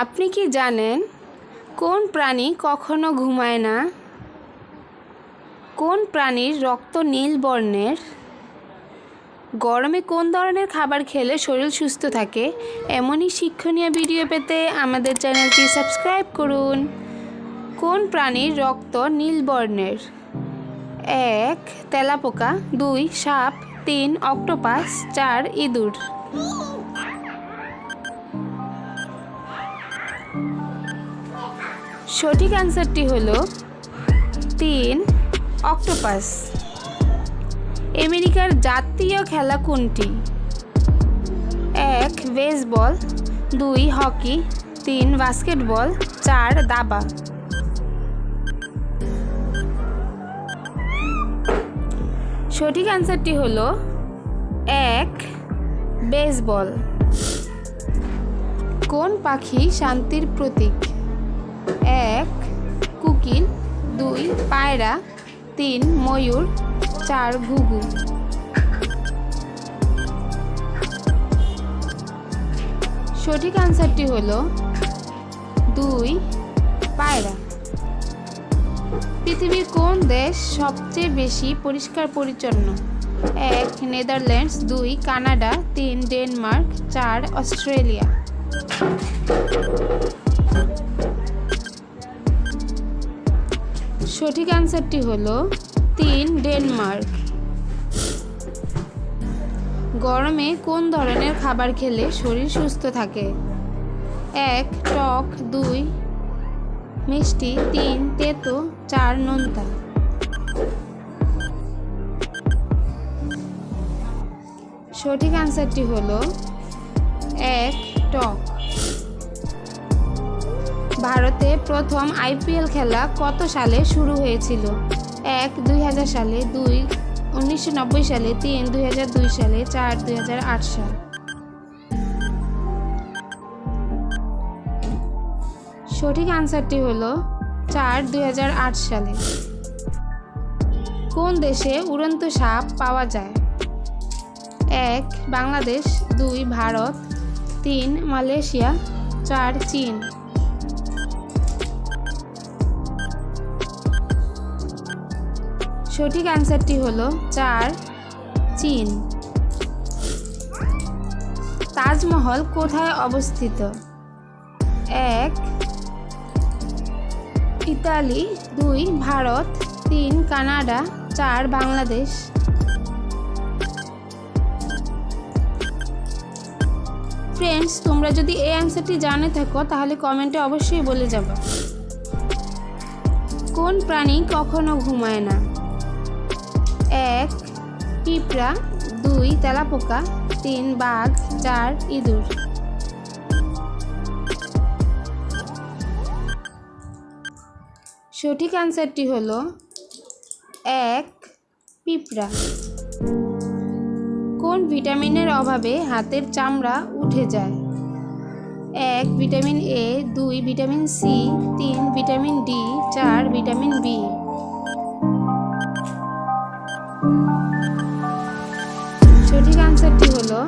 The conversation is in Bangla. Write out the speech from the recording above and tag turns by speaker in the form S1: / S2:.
S1: আপনি কি জানেন কোন প্রাণী কখনো ঘুমায় না? কোন প্রাণীর রক্ত নীল বর্ণের? গরমে কোন ধরনের খাবার খেলে শরীর সুস্থ থাকে? এমনই শিক্ষণীয় ভিডিও পেতে আমাদের চ্যানেলটি সাবস্ক্রাইব করুন। কোন প্রাণীর রক্ত নীল বর্ণের? 1. তেলাপোকা, 2. সাপ, 3. অক্টোপাস, 4. ইঁদুর। সঠিক অ্যান্সারটি হলো 3. অক্টোপাস। আমেরিকার জাতীয় খেলা কোনটি? 1. বেসবল, 2. হকি, 3. বাস্কেটবল, 4. দাবা। সঠিক অ্যান্সারটি হলো 1. বেসবল। কোন পাখি শান্তির প্রতীক? 1. কোকিল, 2. পায়রা, 3. ময়ূর, 4. ঘুঘু। সঠিক অ্যান্সারটি হলো 2. পায়রা। পৃথিবীর কোন দেশ সবচেয়ে বেশি পরিষ্কার পরিচ্ছন্ন? 1. নেদারল্যান্ডস, 2. কানাডা, 3. ডেনমার্ক, 4. অস্ট্রেলিয়া। সঠিক অ্যান্সারটি হলো 3. ডেনমার্ক। গরমে কোন ধরনের খাবার খেলে শরীর সুস্থ থাকে? 1. টক, 2. মিষ্টি, 3. তেতো, 4. নোনতা। সঠিক অ্যান্সারটি হলো 1. টক। ভারতে প্রথম আইপিএল খেলা কত সালে শুরু হয়েছিল? 1. 2000 সালে, 2. 1990 সালে, 3. 2002 সালে, 4. 2008 সাল। সঠিক অ্যান্সারটি হলো 4. 2008 সালে। কোন দেশে উড়ন্ত সাপ পাওয়া যায়? 1. বাংলাদেশ, 2. ভারত, 3. মালয়েশিয়া, 4. চীন। সঠিক অ্যান্সারটি হলো 4. চীন। তাজমহল কোথায় অবস্থিত? 1. Italy, 2. Bharat, 3. Canada, 4. Bangladesh. Friends, তোমরা যদি এই অ্যান্সারটি জানে থাকো তাহলে কমেন্টে অবশ্যই বলে যাবে। কোন প্রাণী কখনো ঘুমায় না? 1. পিঁপড়া, 2. তেলাপোকা, 3. বাঘ, 4. ইঁদুর। সঠিক অ্যান্সারটি হলো 1. পিঁপড়া। কোন ভিটামিনের অভাবে হাতের চামড়া উঠে যায়? 1. Vitamin A, 2. Vitamin C, 3. Vitamin D, 4. Vitamin B. সঠিক অ্যান্সারটি হলো